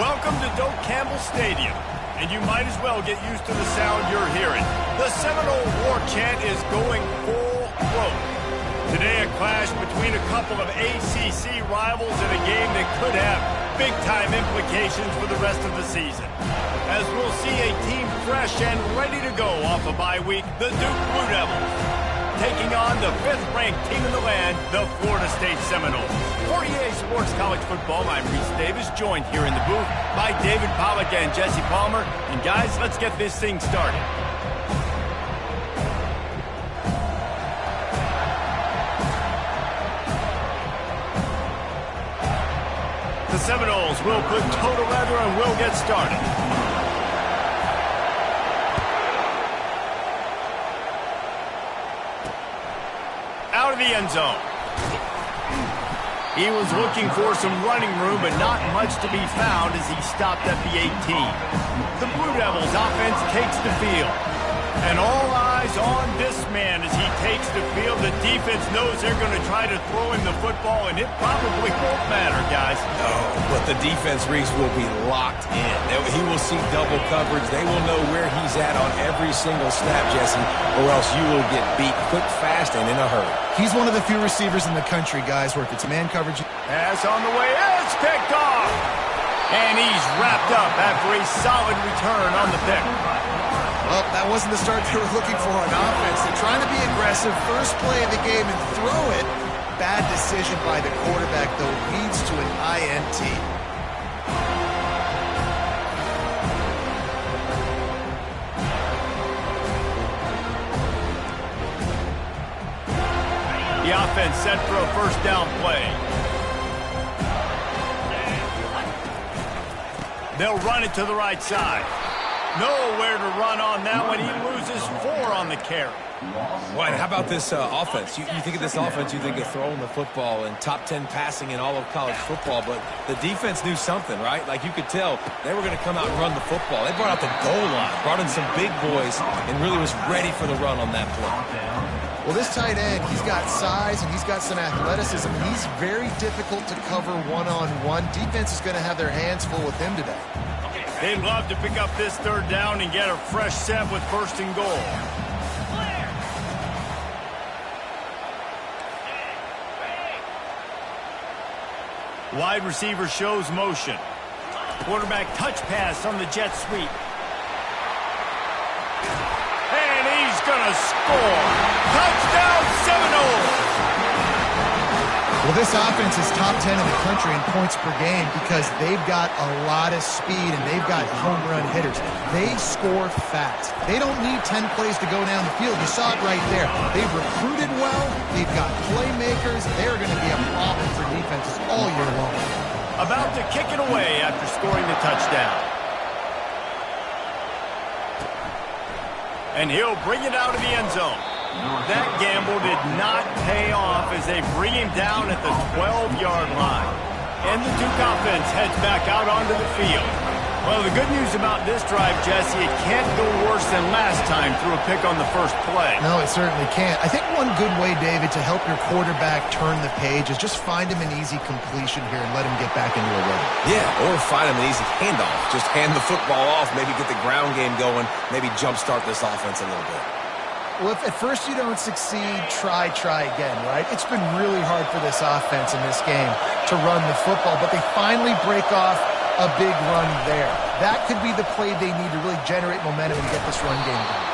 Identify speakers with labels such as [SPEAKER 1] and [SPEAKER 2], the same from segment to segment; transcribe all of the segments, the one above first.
[SPEAKER 1] Welcome to Doak Campbell Stadium, and you might as well get used to the sound you're hearing. The Seminole war chant is going full throat. Today, a clash between a couple of ACC rivals in a game that could have big-time implications for the rest of the season. As we'll see a team fresh and ready to go off a bye week, the Duke Blue Devils, taking on the 5th-ranked team in the land, the Florida State Seminoles. For EA Sports College Football, I'm Reese Davis, joined here in the booth by David Pollack and Jesse Palmer. And guys, let's get this thing started. The Seminoles will put toe to leather and will get started. Out of the end zone. He was looking for some running room, but not much to be found as he stopped at the 18. The Blue Devils offense takes the field. And all eyes on this man as he takes the field. The defense knows they're going to try to throw him the football, and it probably won't matter, guys.
[SPEAKER 2] No, but the defense, Reese, will be locked in. He will see double coverage. They will know where he's at on every single snap, Jesse, or else you will get beat quick, fast, and in a hurry.
[SPEAKER 3] He's one of the few receivers in the country, guys, where if it's man coverage...
[SPEAKER 1] Pass on the way. It's picked off. And he's wrapped up after a solid return on the pick.
[SPEAKER 3] Well, that wasn't the start they were looking for on offense. They're trying to be aggressive, first play of the game, and throw it. Bad decision by the quarterback, though, leads to an INT.
[SPEAKER 1] The offense set for a first down play. They'll run it to the right side. Nowhere to run on that one. He loses 4 on the carry.
[SPEAKER 2] Well, how about this offense? You think of this offense, you think of throwing the football and top 10 passing in all of college football, but the defense knew something, right? Like you could tell they were going to come out and run the football. They brought out the goal line, brought in some big boys, and really was ready for the run on that play.
[SPEAKER 3] Well, this tight end, he's got size and he's got some athleticism. He's very difficult to cover one-on-one. Defense is going to have their hands full with him today.
[SPEAKER 1] They'd love to pick up this third down and get a fresh set with first and goal. Wide receiver shows motion. Quarterback touch pass on the jet sweep. And he's going to score. Touchdown Seminoles!
[SPEAKER 3] Well, this offense is top 10 in the country in points per game because they've got a lot of speed and they've got home run hitters. They score fast. They don't need 10 plays to go down the field. You saw it right there. They've recruited well. They've got playmakers. They're going to be a problem for defenses all year long.
[SPEAKER 1] About to kick it away after scoring the touchdown. And he'll bring it out of the end zone. That gamble did not pay off as they bring him down at the 12-yard line. And the Duke offense heads back out onto the field. Well, the good news about this drive, Jesse, it can't go worse than last time through a pick on the first play.
[SPEAKER 3] No, it certainly can't. I think one good way, David, to help your quarterback turn the page is just find him an easy completion here and let him get back into a rhythm.
[SPEAKER 2] Yeah, or find him an easy handoff. Just hand the football off, maybe get the ground game going, maybe jumpstart this offense a little bit.
[SPEAKER 3] Well, if at first you don't succeed, try again, right? It's been really hard for this offense in this game to run the football, but they finally break off a big run there. That could be the play they need to really generate momentum and get this run game going.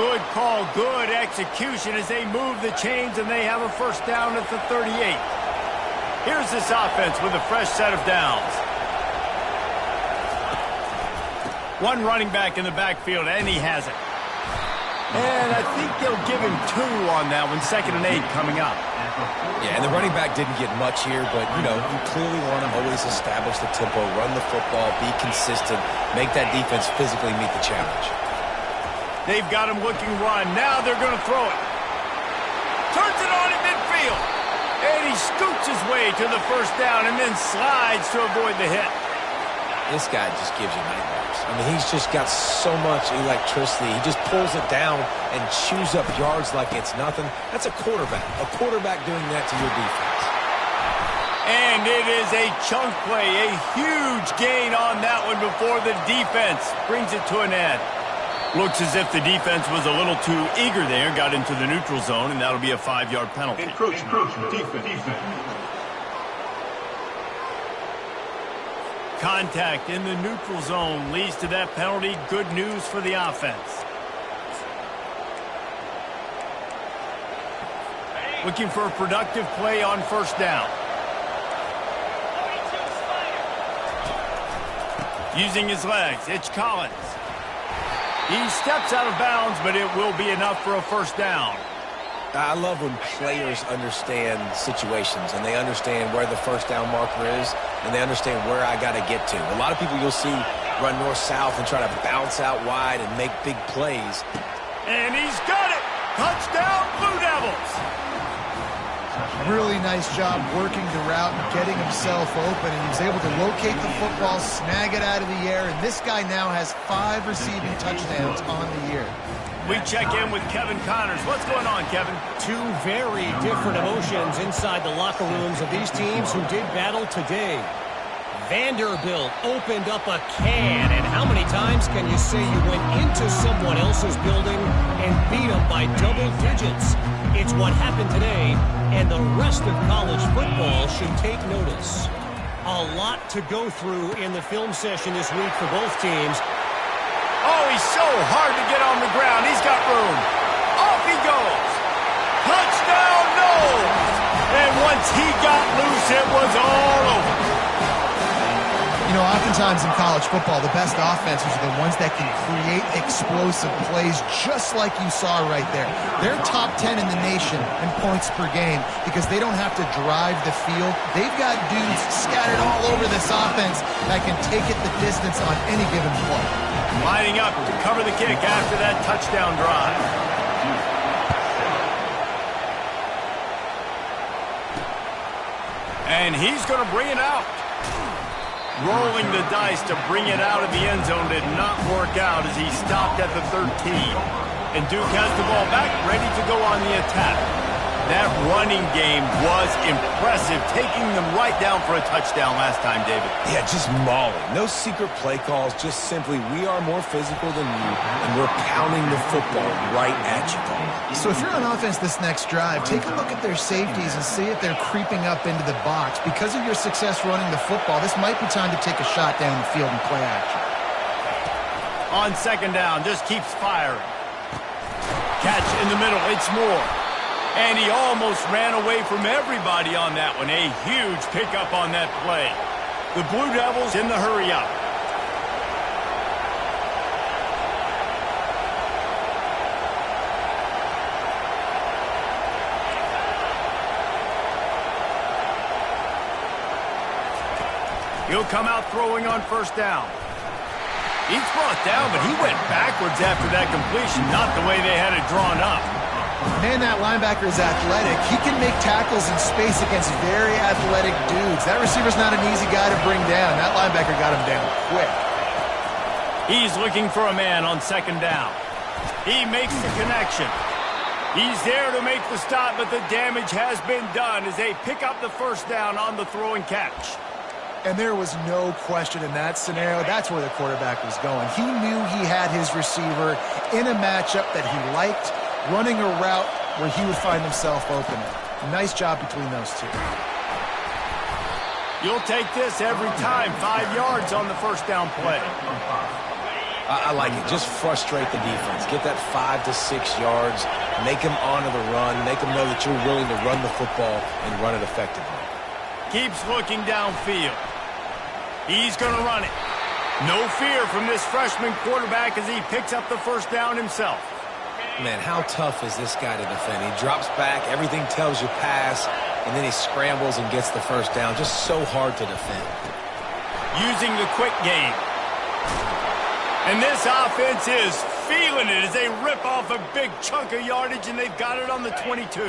[SPEAKER 1] Good call, good execution as they move the chains and they have a first down at the 38. Here's this offense with a fresh set of downs. One running back in the backfield, and he has it. And I think they'll give him 2 on that one, 2nd and 8 coming up.
[SPEAKER 2] Yeah, and the running back didn't get much here, but, you know, you clearly want to always establish the tempo, run the football, be consistent, make that defense physically meet the challenge.
[SPEAKER 1] They've got him looking run. Now they're going to throw it. Turns it on in midfield. And he scoots his way to the first down and then slides to avoid the hit.
[SPEAKER 2] This guy just gives you nightmares. I mean, he's just got so much electricity. He just pulls it down and chews up yards like it's nothing. That's a quarterback. A quarterback doing that to your defense.
[SPEAKER 1] And it is a chunk play, a huge gain on that one before the defense brings it to an end. Looks as if the defense was a little too eager there, got into the neutral zone, and that'll be a 5-yard penalty.
[SPEAKER 4] Encroachment, defense.
[SPEAKER 1] Contact in the neutral zone leads to that penalty. Good news for the offense. Looking for a productive play on first down. Using his legs, it's Collins. He steps out of bounds, but it will be enough for a first down.
[SPEAKER 2] I love when players understand situations and they understand where the first down marker is and they understand where I got to get to. A lot of people you'll see run north-south and try to bounce out wide and make big plays.
[SPEAKER 1] And he's got it! Touchdown, Blue Devils!
[SPEAKER 3] Really nice job working the route and getting himself open, and he was able to locate the football, snag it out of the air, and this guy now has 5 receiving touchdowns on the year.
[SPEAKER 1] We check in with Kevin Connors. What's going on, Kevin?
[SPEAKER 5] Two very different emotions inside the locker rooms of these teams who did battle today. Vanderbilt opened up a can, and how many times can you say you went into someone else's building and beat them by double digits? It's what happened today, and the rest of college football should take notice. A lot to go through in the film session this week for both teams.
[SPEAKER 1] Oh, he's so hard to get on the ground. He's got room. Off he goes. Touchdown, no! And once he got loose, it was all over.
[SPEAKER 3] You know, oftentimes in college football, the best offenses are the ones that can create explosive plays just like you saw right there. They're top 10 in the nation in points per game because they don't have to drive the field. They've got dudes scattered all over this offense that can take it the distance on any given play.
[SPEAKER 1] Lining up to cover the kick after that touchdown drive. And he's going to bring it out. Rolling the dice to bring it out of the end zone did not work out as he stopped at the 13. And Duke has the ball back, ready to go on the attack. That running game was impressive, taking them right down for a touchdown last time, David.
[SPEAKER 2] Yeah, just mauling. No secret play calls, just simply we are more physical than you, and we're pounding the football right at you.
[SPEAKER 3] So if you're on offense this next drive, take a look at their safeties and see if they're creeping up into the box. Because of your success running the football, this might be time to take a shot down the field and play action.
[SPEAKER 1] On second down, just keeps firing. Catch in the middle, it's Moore. And he almost ran away from everybody on that one. A huge pickup on that play. The Blue Devils in the hurry up. He'll come out throwing on first down. He's brought down, but he went backwards after that completion, not the way they had it drawn up.
[SPEAKER 3] Man, that linebacker is athletic. He can make tackles in space against very athletic dudes. That receiver's not an easy guy to bring down. That linebacker got him down quick.
[SPEAKER 1] He's looking for a man on second down. He makes the connection. He's there to make the stop, but the damage has been done as they pick up the first down on the throw and catch.
[SPEAKER 3] And there was no question in that scenario. That's where the quarterback was going. He knew he had his receiver in a matchup that he liked, running a route where he would find himself open. Nice job between those two.
[SPEAKER 1] You'll take this every time. 5 yards on the first down play.
[SPEAKER 2] I like it. Just frustrate the defense. Get that 5 to 6 yards. Make them honor the run. Make them know that you're willing to run the football and run it effectively.
[SPEAKER 1] Keeps looking downfield. He's going to run it. No fear from this freshman quarterback as he picks up the first down himself.
[SPEAKER 2] Man, how tough is this guy to defend? He drops back, everything tells you pass, and then he scrambles and gets the first down. Just so hard to defend.
[SPEAKER 1] Using the quick game. And this offense is feeling it as they rip off a big chunk of yardage, and they've got it on the 22.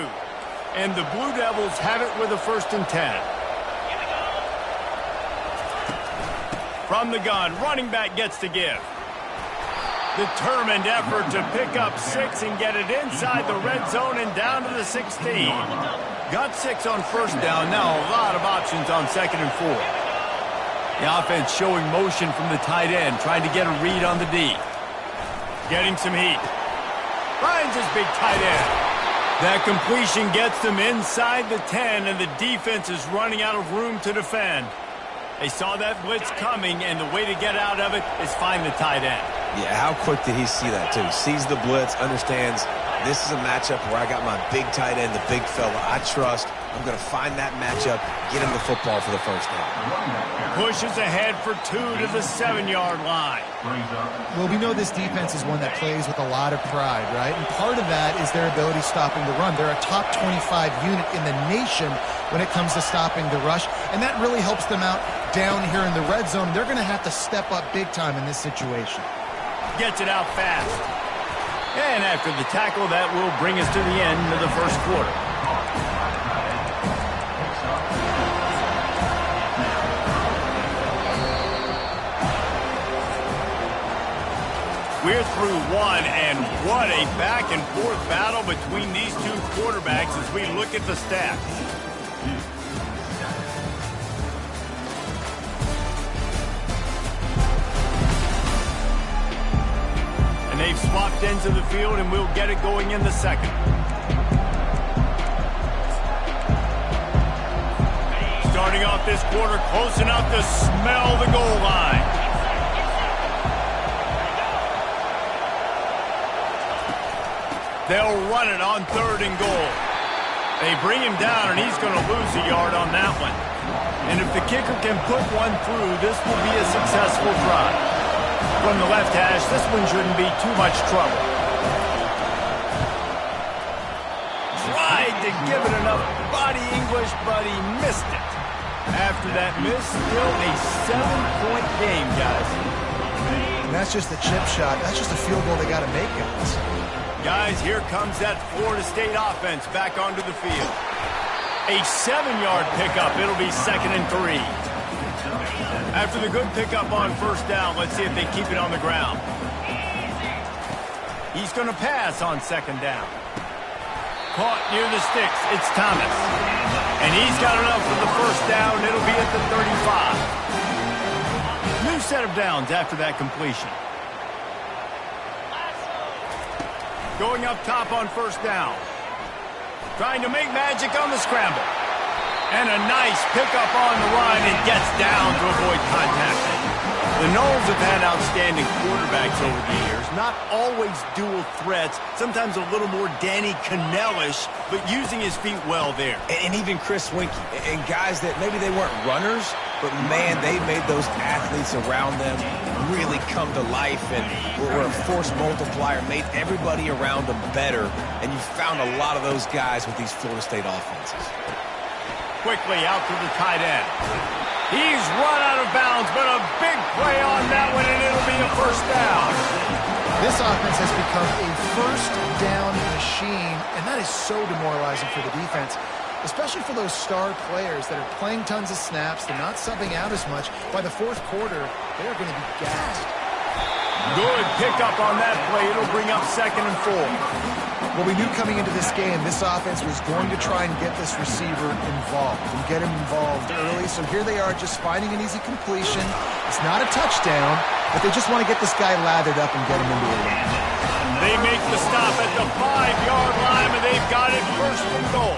[SPEAKER 1] And the Blue Devils have it with a 1st and 10. From the gun, running back gets to give. Determined effort to pick up 6 and get it inside the red zone and down to the 16. Got 6 on first down. Now a lot of options on 2nd and 4. The offense showing motion from the tight end, trying to get a read on the D. Getting some heat. Finds his big tight end. That completion gets them inside the 10, and the defense is running out of room to defend. They saw that blitz coming, and the way to get out of it is find the tight end.
[SPEAKER 2] Yeah, how quick did he see that, too? Sees the blitz, understands this is a matchup where I got my big tight end, the big fella I trust. I'm going to find that matchup, get him the football for the first down.
[SPEAKER 1] Pushes ahead for 2 to the 7-yard line.
[SPEAKER 3] Well, we know this defense is one that plays with a lot of pride, right? And part of that is their ability stopping the run. They're a top 25 unit in the nation when it comes to stopping the rush, and that really helps them out down here in the red zone. They're going to have to step up big time in this situation.
[SPEAKER 1] Gets it out fast. And after the tackle, that will bring us to the end of the first quarter. We're through one, and what a back-and-forth battle between these two quarterbacks as we look at the stats. And they've swapped ends of the field, and we'll get it going in the second. Starting off this quarter close enough to smell the goal line. They'll run it on 3rd and goal. They bring him down, and he's going to lose a yard on that one. And if the kicker can put one through, this will be a successful drive. From the left hash, this one shouldn't be too much trouble. Tried to give it enough body English, but he missed it. After that miss, still a 7-point game, guys.
[SPEAKER 3] And that's just the chip shot. That's just a field goal they got to make, guys.
[SPEAKER 1] Guys, here comes that Florida State offense back onto the field. A 7-yard pickup. It'll be 2nd and 3. After the good pickup on first down, let's see if they keep it on the ground. He's going to pass on 2nd down. Caught near the sticks. It's Thomas. And he's got enough for the first down. It'll be at the 35. New set of downs after that completion. Going up top on first down. Trying to make magic on the scramble. And a nice pickup on the run and gets down to avoid contact. The Noles have had outstanding quarterbacks over the years. Not always dual threats. Sometimes a little more Danny Cannell-ish, but using his feet well there.
[SPEAKER 2] And even Chris Winkie. And guys that maybe they weren't runners, but man, they made those athletes around them really come to life and were a force multiplier, made everybody around them better. And you found a lot of those guys with these Florida State offenses.
[SPEAKER 1] Quickly out to the tight end. He's run out of bounds, but a big play on that one, and it'll be a first down.
[SPEAKER 3] This offense has become a first down machine, and that is so demoralizing for the defense, especially for those star players that are playing tons of snaps. They're not subbing out as much. By the 4th quarter, they're going to be gassed.
[SPEAKER 1] Good pickup on that play. It'll bring up 2nd and 4.
[SPEAKER 3] Well, we knew coming into this game, this offense was going to try and get this receiver involved and get him involved early. So here they are just finding an easy completion. It's not a touchdown, but they just want to get this guy lathered up and get him into a run.
[SPEAKER 1] They make the stop at the 5-yard line, and they've got it 1st and goal.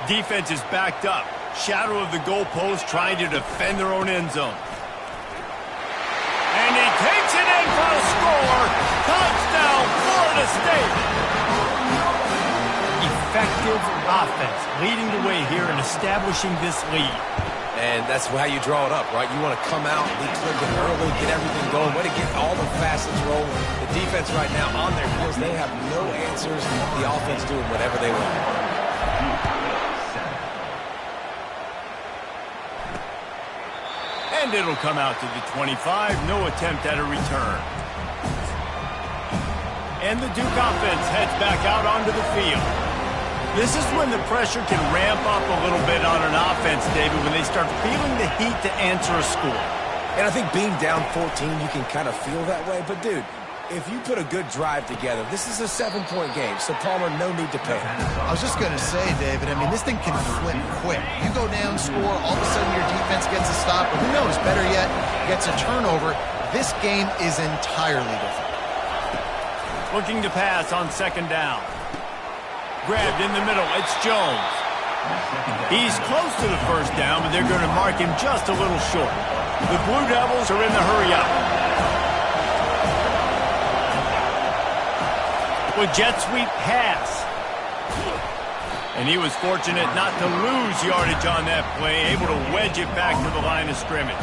[SPEAKER 1] Defense is backed up. Shadow of the goalpost trying to defend their own end zone. And he takes it in for a score. Touchdown, Florida State. Effective offense leading the way here and establishing this lead.
[SPEAKER 2] And that's how you draw it up, right? You want to come out, be clicking early, get everything going, way to get all the facets rolling. The defense right now on their heels, they have no answers. The offense doing whatever they want.
[SPEAKER 1] And it'll come out to the 25. No attempt at a return. And the Duke offense heads back out onto the field. This is when the pressure can ramp up a little bit on an offense, David, when they start feeling the heat to answer a score.
[SPEAKER 2] And I think being down 14, you can kind of feel that way. But, dude, if you put a good drive together, this is a 7-point game, so Palmer, no need to panic.
[SPEAKER 3] I was just going to say, David, I mean, this thing can flip quick. You go down, score, all of a sudden your defense gets a stop, or who knows, better yet, gets a turnover. This game is entirely different.
[SPEAKER 1] Looking to pass on second down. Grabbed in the middle. It's Jones. He's close to the first down, but they're going to mark him just a little short. The Blue Devils are in the hurry-up. With jet sweep pass. And he was fortunate not to lose yardage on that play, able to wedge it back to the line of scrimmage.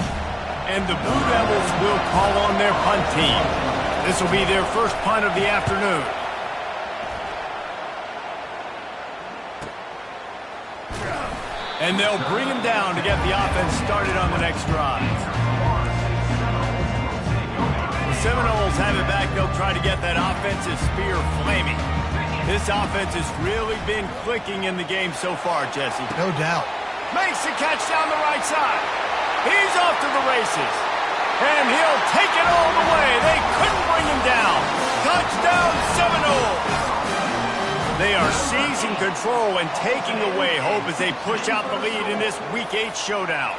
[SPEAKER 1] And the Blue Devils will call on their punt team. This will be their first punt of the afternoon. And they'll bring him down to get the offense started on the next drive. The Seminoles have it back. They'll try to get that offensive spear flaming. This offense has really been clicking in the game so far, Jesse.
[SPEAKER 3] No doubt.
[SPEAKER 1] Makes the catch down the right side. He's off to the races. And he'll take it all the way. They couldn't bring him down. Touchdown, Seminoles. They are seizing control and taking away hope as they push out the lead in this Week 8 showdown.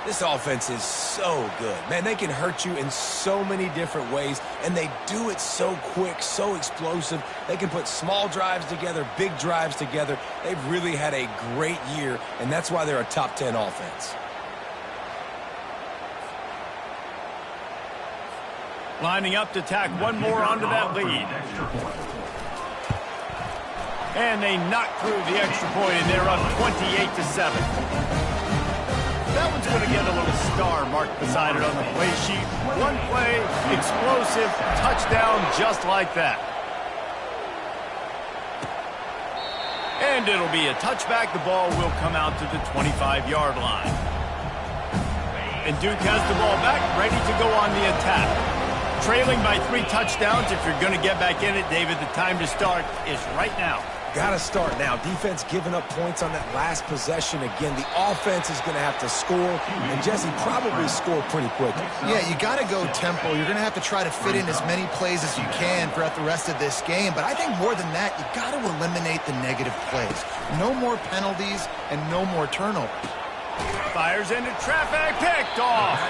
[SPEAKER 2] This offense is so good. Man, they can hurt you in so many different ways, and they do it so quick, so explosive. They can put small drives together, big drives together. They've really had a great year, and that's why they're a top 10 offense.
[SPEAKER 1] Lining up to tack one more onto that lead. And they knock through the extra point, and they're up 28-7. That one's going to get a little star marked beside it on the play sheet. One play, explosive, touchdown just like that. And it'll be a touchback. The ball will come out to the 25-yard line. And Duke has the ball back, ready to go on the attack. Trailing by 3 touchdowns. If you're going to get back in it, David, the time to start is right now.
[SPEAKER 2] Got to start now. Defense giving up points on that last possession. Again, the offense is going to have to score, and Jesse probably score pretty quickly.
[SPEAKER 3] Yeah, you got to go tempo. You're going to have to try to fit in as many plays as you can throughout the rest of this game. But I think more than that, you got to eliminate the negative plays. No more penalties and no more turnovers.
[SPEAKER 1] Fires into traffic, picked off.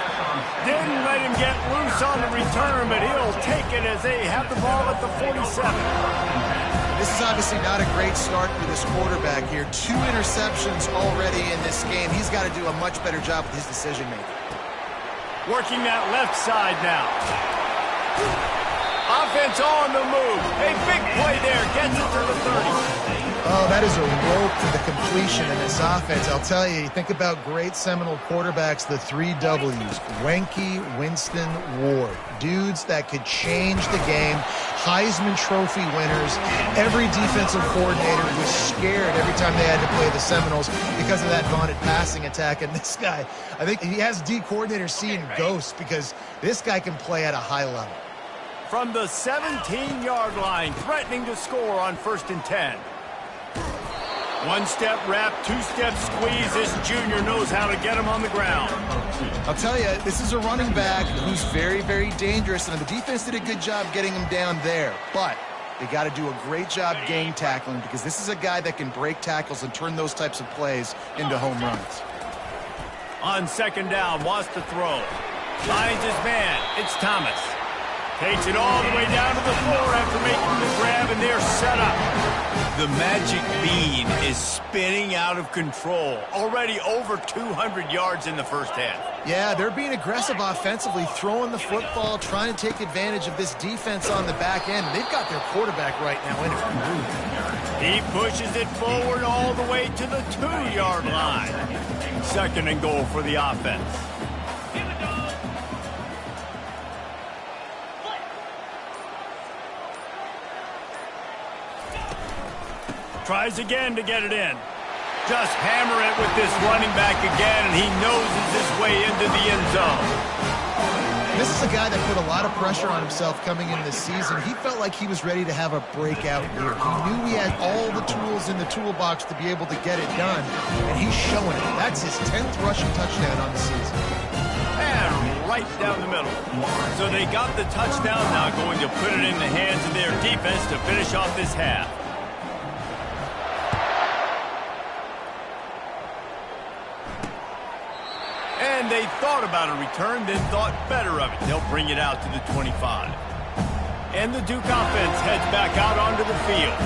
[SPEAKER 1] Didn't let him get loose on the return, but he'll take it as they have the ball at the 47.
[SPEAKER 3] This is obviously not a great start for this quarterback here. 2 interceptions already in this game. He's got to do a much better job with his decision-making.
[SPEAKER 1] Working that left side now. Offense on the move. A big play there. Gets it to the 30.
[SPEAKER 3] Oh, that is a rope to the completion in this offense. I'll tell you, think about great Seminole quarterbacks, the 3 W's. Wk8, Winston, Ward. Dudes that could change the game. Heisman Trophy winners. Every defensive coordinator was scared every time they had to play the Seminoles because of that vaunted passing attack. And this guy, I think he has D coordinators seeing ghosts because this guy can play at a high level.
[SPEAKER 1] From the 17-yard line, threatening to score on 1st and 10. 1-step wrap, 2-step squeeze. This junior knows how to get him on the ground.
[SPEAKER 3] I'll tell you, this is a running back who's very, very dangerous, and the defense did a good job getting him down there. But they got to do a great job game tackling because this is a guy that can break tackles and turn those types of plays into home runs.
[SPEAKER 1] On 2nd down, wants to throw. Finds his man. It's Thomas. Takes it all the way down to the floor after making the grab, and they're set up. The magic bean is spinning out of control. Already over 200 yards in the first half.
[SPEAKER 3] Yeah, they're being aggressive offensively, throwing the football, trying to take advantage of this defense on the back end. They've got their quarterback right now in it.
[SPEAKER 1] He pushes it forward all the way to the 2-yard line. 2nd and goal for the offense. Tries again to get it in. Just hammer it with this running back again, and he noses his way into the end zone.
[SPEAKER 3] This is a guy that put a lot of pressure on himself coming into this season. He felt like he was ready to have a breakout year. He knew he had all the tools in the toolbox to be able to get it done, and he's showing it. That's his 10th rushing touchdown on the season.
[SPEAKER 1] And right right down the middle. So they got the touchdown, now going to put it in the hands of their defense to finish off this half. And they thought about a return, then thought better of it. They'll bring it out to the 25. And the Duke offense heads back out onto the field.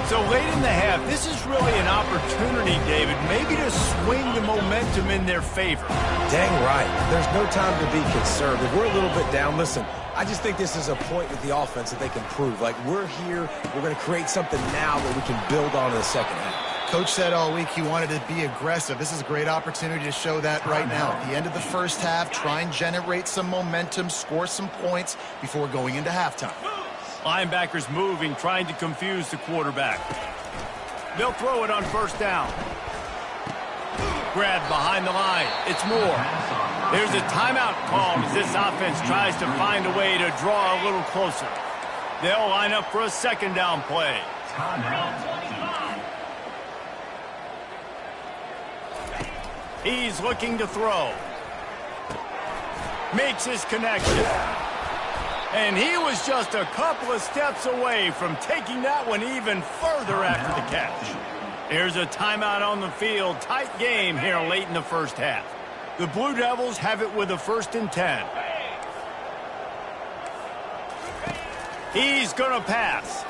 [SPEAKER 1] So late in the half, this is really an opportunity, David, maybe to swing the momentum in their favor.
[SPEAKER 2] Dang right. There's no time to be concerned. If we're a little bit down, listen, I just think this is a point with the offense that they can prove. Like, we're here, we're going to create something now that we can build on in the second half.
[SPEAKER 3] Coach said all week he wanted to be aggressive. This is a great opportunity to show that right now. At the end of the first half, try and generate some momentum, score some points before going into halftime.
[SPEAKER 1] Linebackers moving, trying to confuse the quarterback. They'll throw it on first down. Grab behind the line. It's Moore. There's a timeout called as this offense tries to find a way to draw a little closer. They'll line up for a second down play. He's looking to throw. Makes his connection. And he was just a couple of steps away from taking that one even further after the catch. There's a timeout on the field. Tight game here late in the first half. The Blue Devils have it with a 1st and 10. He's going to pass.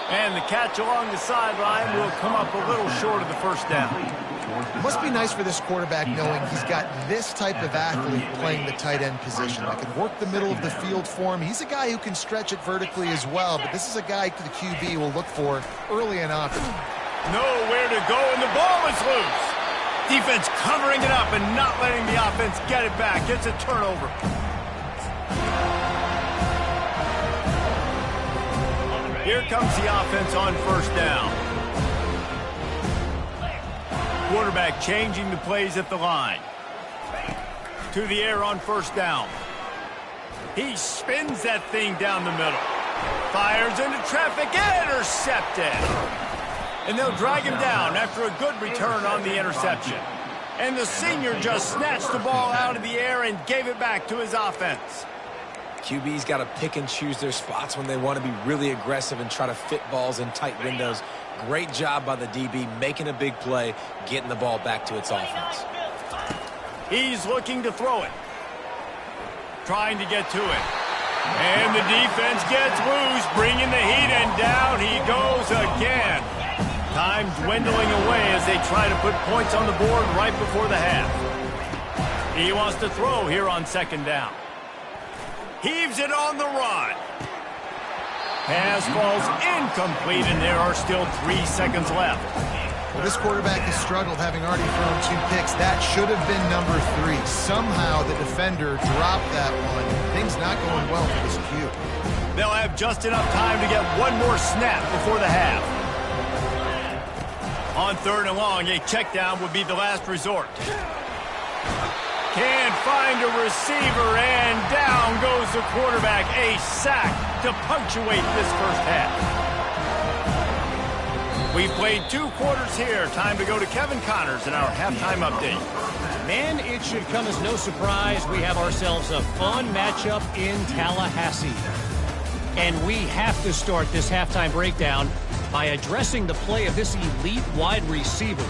[SPEAKER 1] And the catch along the sideline will come up a little short of the first down.
[SPEAKER 3] It must be nice for this quarterback knowing he's got this type of athlete playing the tight end position that can work the middle of the field for him. He's a guy who can stretch it vertically as well, but this is a guy the QB will look for early and often.
[SPEAKER 1] Nowhere to go, and the ball is loose. Defense covering it up and not letting the offense get it back. It's a turnover. Here comes the offense on first down. Quarterback changing the plays at the line. To the air on first down. He spins that thing down the middle. Fires into traffic, intercepted. And they'll drag him down after a good return on the interception. And the senior just snatched the ball out of the air and gave it back to his offense.
[SPEAKER 2] QB's got to pick and choose their spots when they want to be really aggressive and try to fit balls in tight windows. Great job by the DB making a big play, getting the ball back to its offense.
[SPEAKER 1] He's looking to throw it. Trying to get to it. And the defense gets loose, bringing the heat, and down he goes again. Time dwindling away as they try to put points on the board right before the half. He wants to throw here on second down. Heaves it on the run. Pass falls incomplete, and there are still 3 seconds left.
[SPEAKER 3] Well, this quarterback has struggled, having already thrown 2 picks. That should have been number 3. Somehow the defender dropped that one. Things not going well for this Q.
[SPEAKER 1] They'll have just enough time to get one more snap before the half. On third and long, a check down would be the last resort. Can't find a receiver, and down goes the quarterback. A sack to punctuate this first half. We've played 2 quarters here. Time to go to Kevin Connors in our halftime update.
[SPEAKER 5] Man, it should come as no surprise we have ourselves a fun matchup in Tallahassee. And we have to start this halftime breakdown by addressing the play of this elite wide receiver.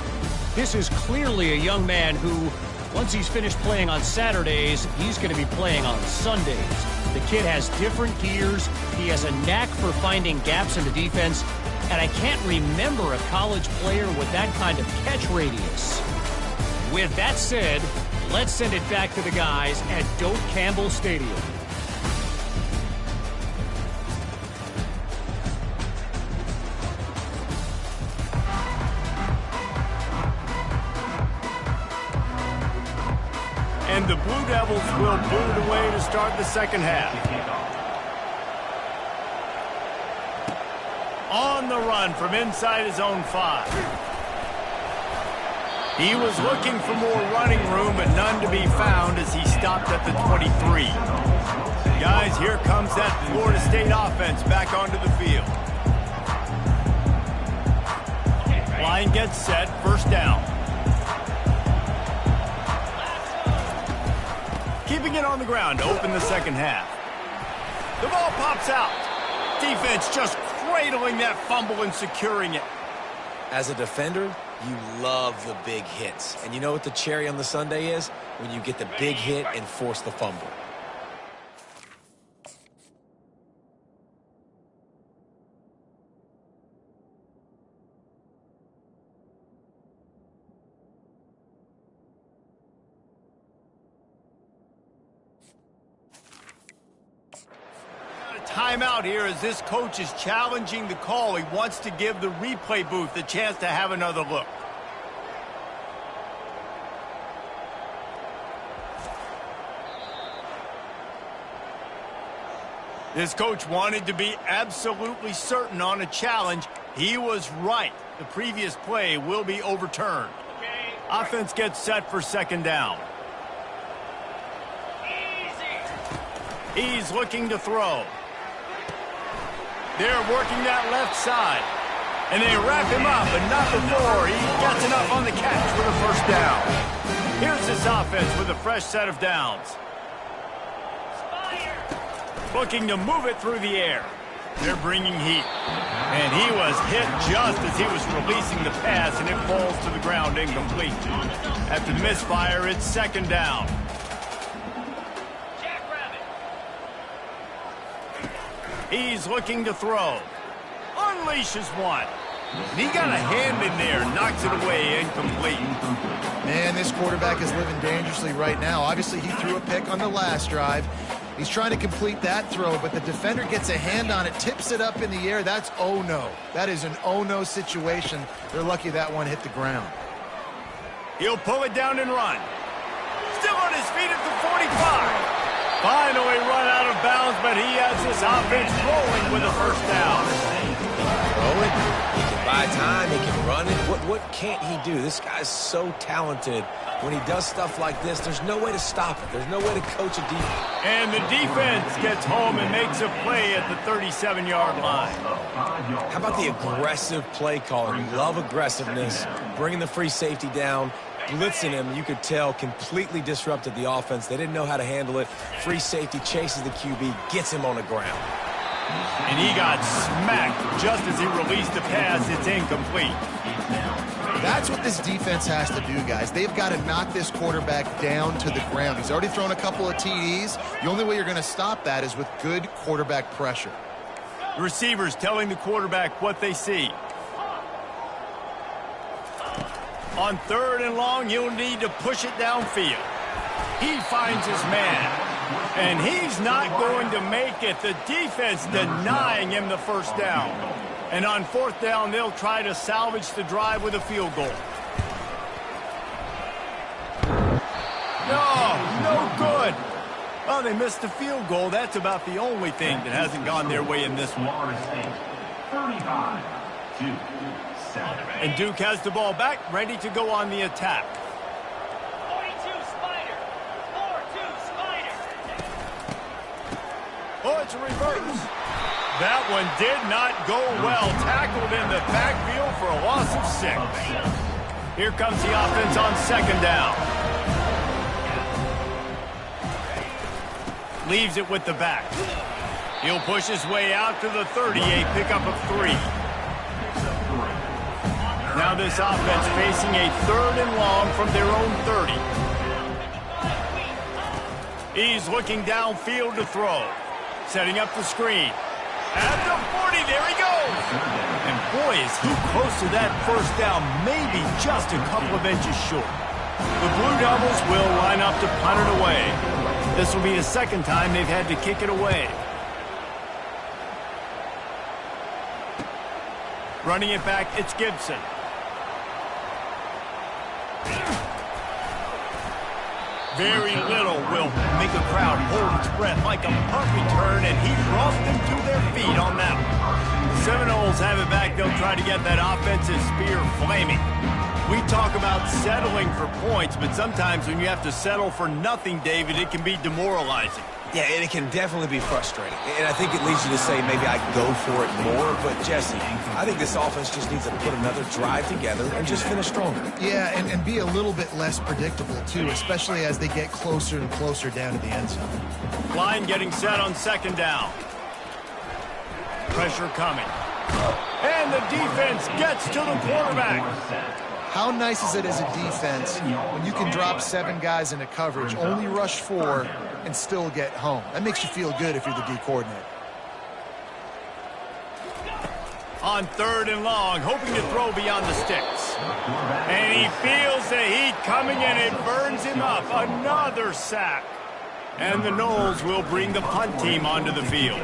[SPEAKER 5] This is clearly a young man who, once he's finished playing on Saturdays, he's going to be playing on Sundays. The kid has different gears. He has a knack for finding gaps in the defense. And I can't remember a college player with that kind of catch radius. With that said, let's send it back to the guys at Doak Campbell Stadium.
[SPEAKER 1] And the Blue Devils will boot it away to start the second half. On the run from inside his own 5. He was looking for more running room, but none to be found as he stopped at the 23. Guys, here comes that Florida State offense back onto the field. Line gets set, first down. keeping it on the ground to open the second half. The ball pops out. Defense just cradling that fumble and securing it.
[SPEAKER 2] As a defender, you love the big hits. And you know what the cherry on the sundae is? When you get the big hit and force the fumble.
[SPEAKER 1] Timeout here as this coach is challenging the call. He wants to give the replay booth a chance to have another look. This coach wanted to be absolutely certain on a challenge. He was right. The previous play will be overturned. Offense gets set for second down. He's looking to throw. They're working that left side. And they wrap him up, but not before he gets enough on the catch for the first down. Here's this offense with a fresh set of downs. Looking to move it through the air. They're bringing heat. And he was hit just as he was releasing the pass, and it falls to the ground incomplete. After the misfire, it's second down. He's looking to throw. Unleashes one. And he got a hand in there, knocks it away, incomplete.
[SPEAKER 3] Man, this quarterback is living dangerously right now. Obviously, he threw a pick on the last drive. He's trying to complete that throw, but the defender gets a hand on it, tips it up in the air. That's oh-no. That is an oh-no situation. They're lucky that one hit the ground.
[SPEAKER 1] He'll pull it down and run. Still on his feet at the 45. Finally run out of bounds, but he has this offense rolling with a first down.
[SPEAKER 2] Throw it. He can buy time. He can run it. What can't he do? This guy's so talented. When he does stuff like this, there's no way to stop it. There's no way to coach a defense.
[SPEAKER 1] And the defense gets home and makes a play at the 37-yard line.
[SPEAKER 2] How about the aggressive play calling? Love aggressiveness. Bringing the free safety down. Blitzing him, you could tell, completely disrupted the offense. They didn't know how to handle it. Free safety chases the QB, gets him on the ground.
[SPEAKER 1] And he got smacked just as he released the pass. It's incomplete.
[SPEAKER 3] That's what this defense has to do, guys. They've got to knock this quarterback down to the ground. He's already thrown a couple of TDs. The only way you're going to stop that is with good quarterback pressure.
[SPEAKER 1] The receivers telling the quarterback what they see. On third and long, he'll need to push it downfield. He finds his man. And he's not going to make it. The defense denying him the first down. And on fourth down, they'll try to salvage the drive with a field goal. No good. Well, they missed the field goal. That's about the only thing that hasn't gone their way in this one.
[SPEAKER 4] 35-2.
[SPEAKER 1] And Duke has the ball back, ready to go on the attack.
[SPEAKER 6] 42 Spider. 4-2 Spider.
[SPEAKER 1] Oh, it's a reverse. That one did not go well. Tackled in the backfield for a loss of 6. Here comes the offense on second down. Leaves it with the back. He'll push his way out to the 38, pickup of 3. Now this offense facing a third and long from their own 30. He's looking downfield to throw. Setting up the screen. At the 40, there he goes. And boy, is he close to that first down, maybe just a couple of inches short. The Blue Devils will line up to punt it away. This will be the second time they've had to kick it away. Running it back, it's Gibson. Very little will make a crowd hold its breath like a punt return, and he brought them to their feet on that one. The Seminoles have it back. They'll try to get that offensive spear flaming. We talk about settling for points, but sometimes when you have to settle for nothing, David, it can be demoralizing.
[SPEAKER 2] Yeah, and it can definitely be frustrating. And I think it leads you to say maybe I go for it more. But, Jesse, I think this offense just needs to put another drive together and just finish stronger.
[SPEAKER 3] Yeah, and be a little bit less predictable, too, especially as they get closer and closer down to the end zone.
[SPEAKER 1] Line getting set on second down. Pressure coming. And the defense gets to the quarterback.
[SPEAKER 3] How nice is it as a defense when you can drop 7 guys into coverage, only rush 4, and still get home? That makes you feel good if you're the D coordinator.
[SPEAKER 1] On third and long, hoping to throw beyond the sticks. And he feels the heat coming and it burns him up. Another sack. And the Noles will bring the punt team onto the field.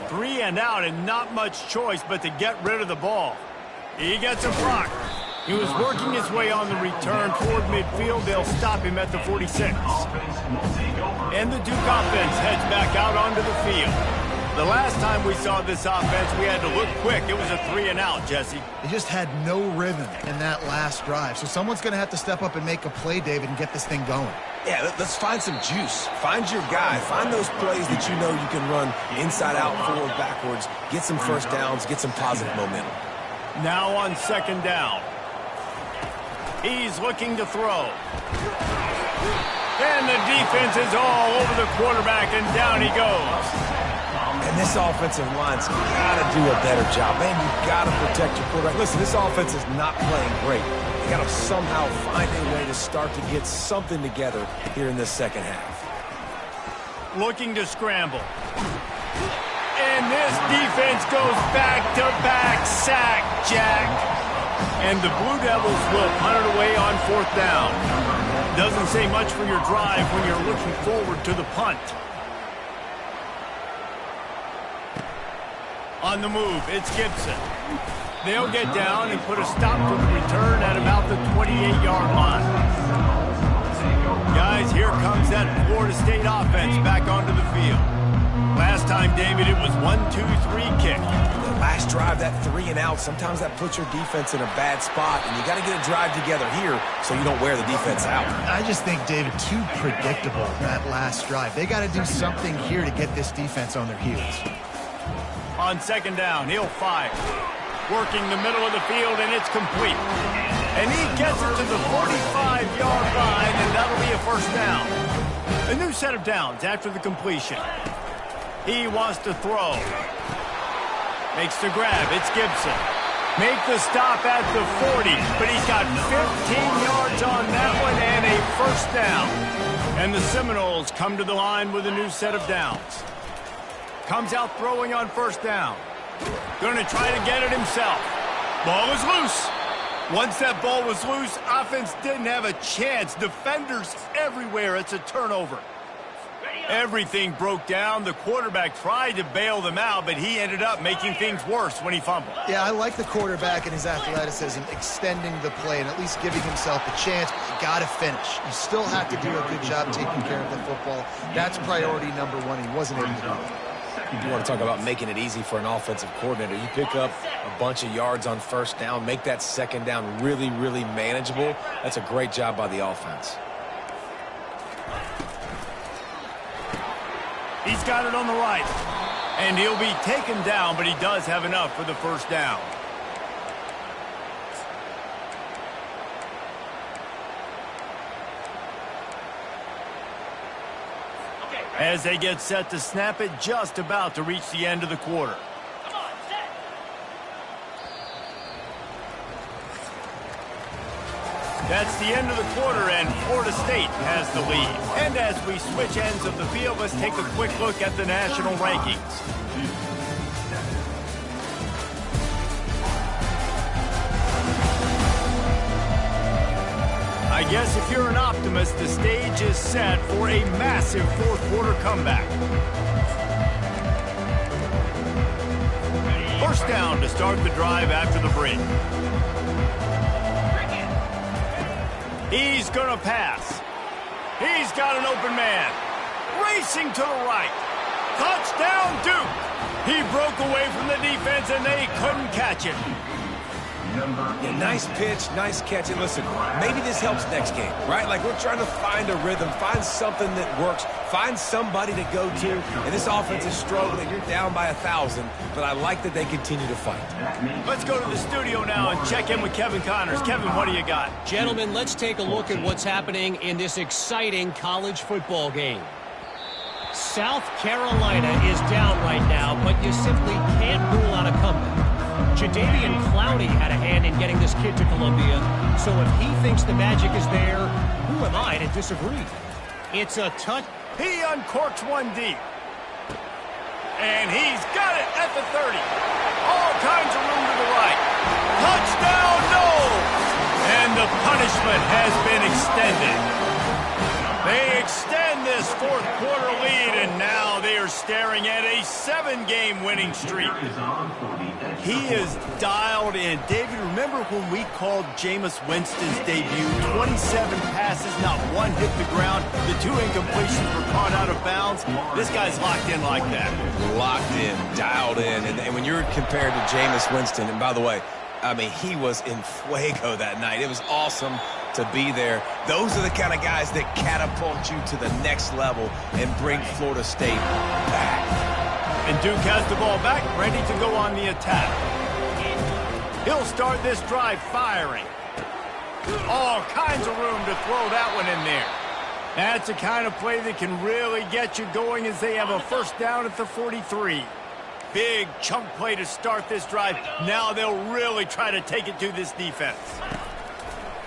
[SPEAKER 1] 3 and out and not much choice but to get rid of the ball. He gets a block. He was working his way on the return toward midfield. They'll stop him at the 46. And the Duke offense heads back out onto the field. The last time we saw this offense, we had to look quick. It was a 3 and out, Jesse.
[SPEAKER 3] They just had no rhythm in that last drive. So someone's going to have to step up and make a play, David, and get this thing going.
[SPEAKER 2] Yeah, let's find some juice. Find your guy. Find those plays that you know you can run inside out, forward, backwards. Get some first downs. Get some positive momentum.
[SPEAKER 1] Now on second down. He's looking to throw. And the defense is all over the quarterback, and down he goes.
[SPEAKER 2] And this offensive line's got to do a better job. Man, you've got to protect your quarterback. Listen, this offense is not playing great. They got to somehow find a way to start to get something together here in this second half.
[SPEAKER 1] Looking to scramble. And this defense goes back-to-back sack, Jack. And the Blue Devils will punt it away on fourth down. Doesn't say much for your drive when you're looking forward to the punt. On the move, it's Gibson. They'll get down and put a stop to the return at about the 28-yard line. Guys, here comes that Florida State offense back onto the field. Last time, David, it was 1-2-3 kick.
[SPEAKER 2] The last drive, that 3 and out, sometimes that puts your defense in a bad spot, and you got to get a drive together here so you don't wear the defense out.
[SPEAKER 3] I just think, David, too predictable that last drive. They got to do something here to get this defense on their heels.
[SPEAKER 1] On second down, he'll fire. Working the middle of the field, and it's complete. And he gets it to the 45-yard line, and that'll be a first down. A new set of downs after the completion. He wants to throw. Makes the grab. It's Gibson. Make the stop at the 40, but he's got 15 yards on that one and a first down. And the Seminoles come to the line with a new set of downs. Comes out throwing on first down. Going to try to get it himself. Ball is loose. Once that ball was loose, offense didn't have a chance. Defenders everywhere. It's a turnover. Everything broke down. The quarterback tried to bail them out, but he ended up making things worse when he fumbled.
[SPEAKER 3] Yeah, I like the quarterback and his athleticism, extending the play and at least giving himself a chance, but you got to finish. You still have to do a good job taking care of the football. That's priority number 1. He wasn't able to do that.
[SPEAKER 2] You want to talk about making it easy for an offensive coordinator. You pick up a bunch of yards on first down, make that second down really, really manageable. That's a great job by the offense.
[SPEAKER 1] He's got it on the right. And he'll be taken down, but he does have enough for the first down. As they get set to snap it, just about to reach the end of the quarter.
[SPEAKER 6] Come on, set.
[SPEAKER 1] That's the end of the quarter, and Florida State has the lead. And as we switch ends of the field, let's take a quick look at the national rankings. I guess if you're an optimist, the stage is set for a massive fourth quarter comeback. First down to start the drive after the break. He's going to pass. He's got an open man. Racing to the right. Touchdown, Duke. He broke away from the defense, and they couldn't catch it.
[SPEAKER 2] Yeah, nice pitch, nice catch. And listen, maybe this helps next game, right? Like we're trying to find a rhythm, find something that works, find somebody to go to. And this offense is struggling. You're down by 1,000, but I like that they continue to fight.
[SPEAKER 1] Let's go to the studio now and check in with Kevin Connors. Kevin, what do you got?
[SPEAKER 5] Gentlemen, let's take a look at what's happening in this exciting college football game. South Carolina is down right now, but you simply can't rule out a comeback. Jadeveon Clowney had a hand in getting this kid to Columbia, so if he thinks the magic is there, who am I to disagree? It's a touch.
[SPEAKER 1] He uncorks one deep. And he's got it at the 30. All kinds of room to the right. Touchdown, no! And the punishment has been extended. They extend this fourth quarter lead, and now they are staring at a 7-game winning streak. He is dialed in. David, remember when we called Jameis Winston's debut? 27 passes, not one hit the ground. The 2 incompletions were caught out of bounds. This guy's locked in like that.
[SPEAKER 2] Locked in, dialed in. And when you're compared to Jameis Winston, and by the way, I mean, he was in fuego that night. It was awesome to be there. Those are the kind of guys that catapult you to the next level and bring Florida State back.
[SPEAKER 1] And Duke has the ball back, ready to go on the attack. He'll start this drive firing. All kinds of room to throw that one in there. That's the kind of play that can really get you going as they have a first down at the 43. Big chunk play to start this drive. Now they'll really try to take it to this defense.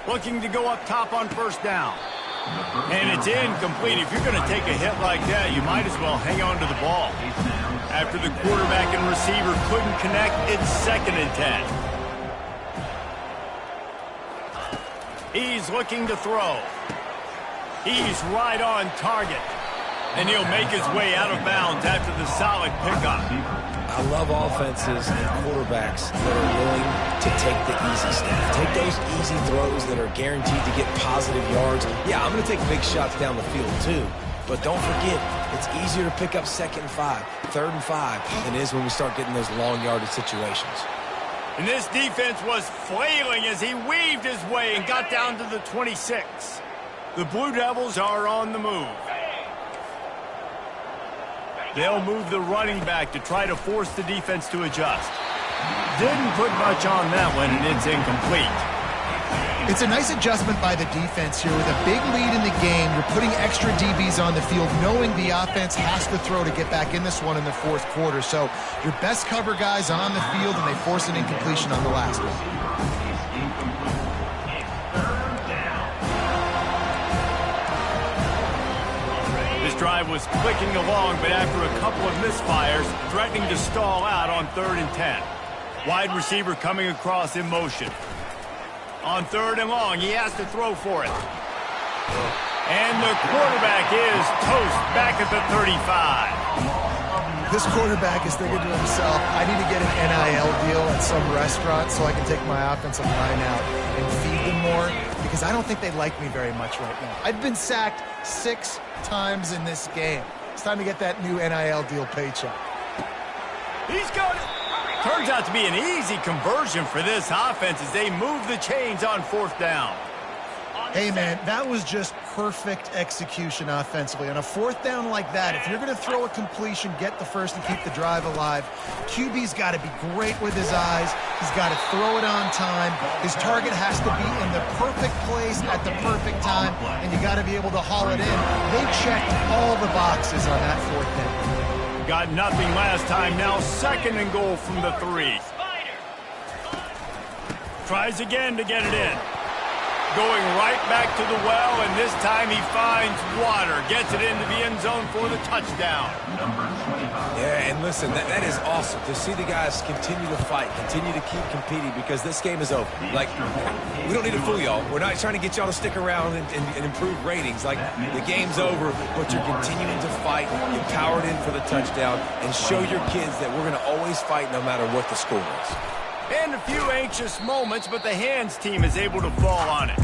[SPEAKER 1] Looking to go up top on first down. And it's incomplete. If you're going to take a hit like that, you might as well hang on to the ball. After the quarterback and receiver couldn't connect, it's 2nd and 10. He's looking to throw. He's right on target. And he'll make his way out of bounds after the solid pickup.
[SPEAKER 2] I love offenses and quarterbacks that are willing to take the easy stuff. Take those easy throws that are guaranteed to get positive yards. Yeah, I'm going to take big shots down the field too. But don't forget, it's easier to pick up 2nd and 5, 3rd and 5 than it is when we start getting those long yardage situations.
[SPEAKER 1] And this defense was flailing as he weaved his way and got down to the 26. The Blue Devils are on the move. They'll move the running back to try to force the defense to adjust. Didn't put much on that one, and it's incomplete.
[SPEAKER 3] It's a nice adjustment by the defense here. With a big lead in the game, you're putting extra DBs on the field, knowing the offense has to throw to get back in this one in the fourth quarter. So your best cover guys on the field, and they force an incompletion on the last one.
[SPEAKER 1] Drive was clicking along, but after a couple of misfires, threatening to stall out on 3rd and 10. Wide receiver coming across in motion. On 3rd and long, he has to throw for it. And the quarterback is toast back at the 35.
[SPEAKER 3] This quarterback is thinking to himself, I need to get an NIL deal at some restaurant so I can take my offensive line out and feed them more, because I don't think they like me very much right now. I've been sacked 6 times in this game. It's time to get that new NIL deal paycheck.
[SPEAKER 1] He's got it. Turns out to be an easy conversion for this offense as they move the chains on 4th down.
[SPEAKER 3] Hey, man, that was just perfect execution offensively. On a 4th down like that, if you're going to throw a completion, get the first and keep the drive alive, QB's got to be great with his eyes. He's got to throw it on time. His target has to be in the perfect place at the perfect time, and you got to be able to haul it in. They checked all the boxes on that 4th down.
[SPEAKER 1] Got nothing last time. Now 2nd and goal from the 3. Tries again to get it in. Going right back to the well, and this time he finds water. Gets it into the end zone for the touchdown.
[SPEAKER 2] Yeah, and listen, that is awesome to see the guys continue to fight, continue to keep competing, because this game is over. Like, we don't need to fool y'all. We're not trying to get y'all to stick around and improve ratings. Like, the game's over, but you're continuing to fight. You powered in for the touchdown, and show your kids that we're going to always fight no matter what the score is.
[SPEAKER 1] And a few anxious moments, but the hands team is able to fall on it.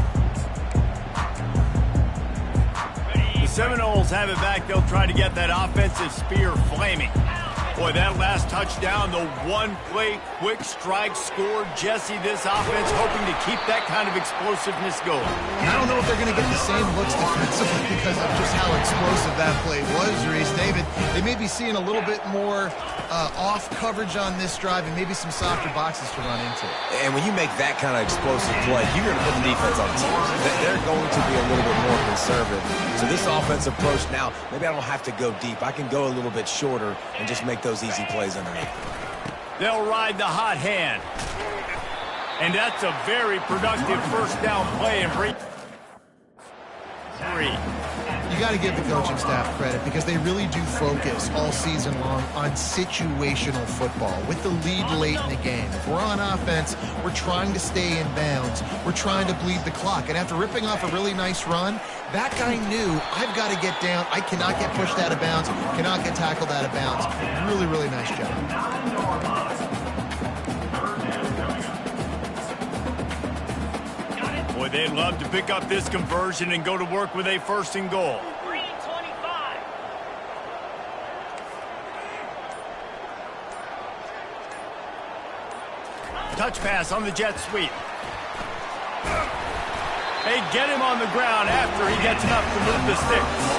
[SPEAKER 1] The Seminoles have it back. They'll try to get that offensive spear flaming. Boy, that last touchdown, the one-play quick strike scored. Jesse, this offense hoping to keep that kind of explosiveness going.
[SPEAKER 3] I don't know if they're going to get the same looks defensively because of just how explosive that play was, Reese. David, they may be seeing a little bit more off coverage on this drive and maybe some softer boxes to run into.
[SPEAKER 2] And when you make that kind of explosive play, you're going to put the defense on the team. They're going to be a little bit more conservative. So this offensive approach now, maybe I don't have to go deep. I can go a little bit shorter and just make those easy plays underneath.
[SPEAKER 1] They'll ride the hot hand. And that's a very productive first down play and bring 3.
[SPEAKER 3] You got to give the coaching staff credit because they really do focus all season long on situational football with the lead late in the game. If we're on offense, we're trying to stay in bounds. We're trying to bleed the clock. And after ripping off a really nice run, that guy knew, I've got to get down. I cannot get pushed out of bounds, cannot get tackled out of bounds. Really, really nice job.
[SPEAKER 1] Boy, they'd love to pick up this conversion and go to work with a 1st and goal.
[SPEAKER 6] Green 25.
[SPEAKER 1] Touch pass on the jet sweep. They get him on the ground after he gets enough to move the sticks.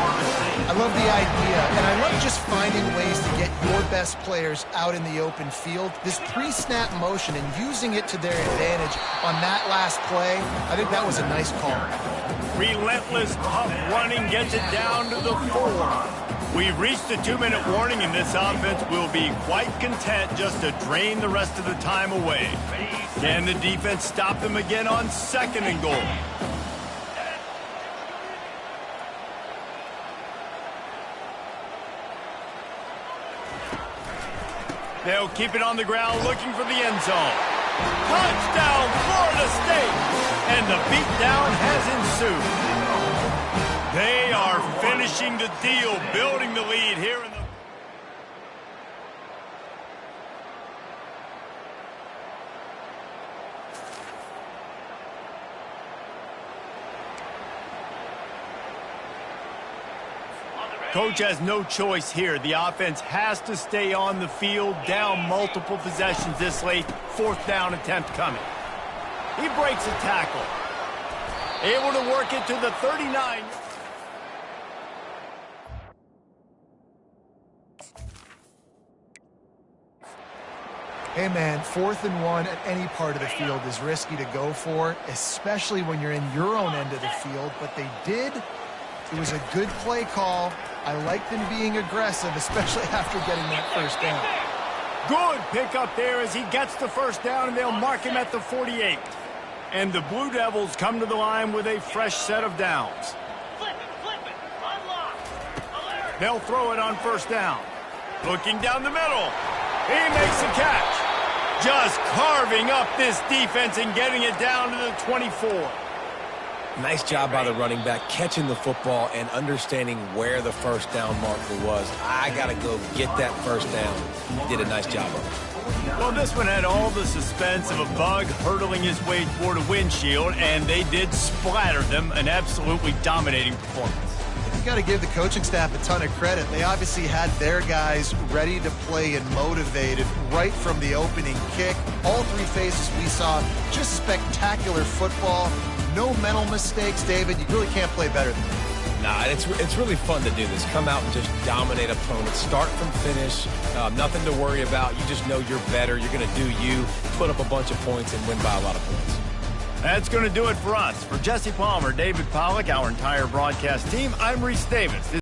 [SPEAKER 3] I love the idea, and I love just finding ways to get your best players out in the open field. This pre-snap motion and using it to their advantage on that last play, I think that was a nice call.
[SPEAKER 1] Relentless, tough running gets it down to the 4. We've reached the 2-minute warning, and this offense will be quite content just to drain the rest of the time away. Can the defense stop them again on 2nd and goal? They'll keep it on the ground looking for the end zone. Touchdown, Florida State! And the beatdown has ensued. They are finishing the deal, building the lead here in the... Coach has no choice here. The offense has to stay on the field, down multiple possessions this late. 4th down attempt coming. He breaks a tackle. Able to work it to the 39.
[SPEAKER 3] Hey, man, 4th and 1 at any part of the field is risky to go for, especially when you're in your own end of the field. But they did. It was a good play call. I like them being aggressive, especially after getting that 1st down.
[SPEAKER 1] Good pickup there as he gets the 1st down, and they'll mark him at the 48. And the Blue Devils come to the line with a fresh set of downs.
[SPEAKER 6] Flip it, unlock. Alert.
[SPEAKER 1] They'll throw it on 1st down. Looking down the middle. He makes the catch. Just carving up this defense and getting it down to the 24.
[SPEAKER 2] Nice job by the running back, catching the football and understanding where the 1st down marker was. I got to go get that 1st down. He did a nice job of it.
[SPEAKER 1] Well, this one had all the suspense of a bug hurtling his way toward a windshield, and they did splatter them. An absolutely dominating performance.
[SPEAKER 3] You got to give the coaching staff a ton of credit. They obviously had their guys ready to play and motivated right from the opening kick. All 3 phases we saw, just spectacular football. No mental mistakes, David. You really can't play better than that.
[SPEAKER 2] Nah, it's really fun to do this. Come out and just dominate opponents. Start from finish. Nothing to worry about. You just know you're better. You're going to do you, put up a bunch of points, and win by a lot of points.
[SPEAKER 1] That's going to do it for us. For Jesse Palmer, David Pollack, our entire broadcast team, I'm Reese Davis.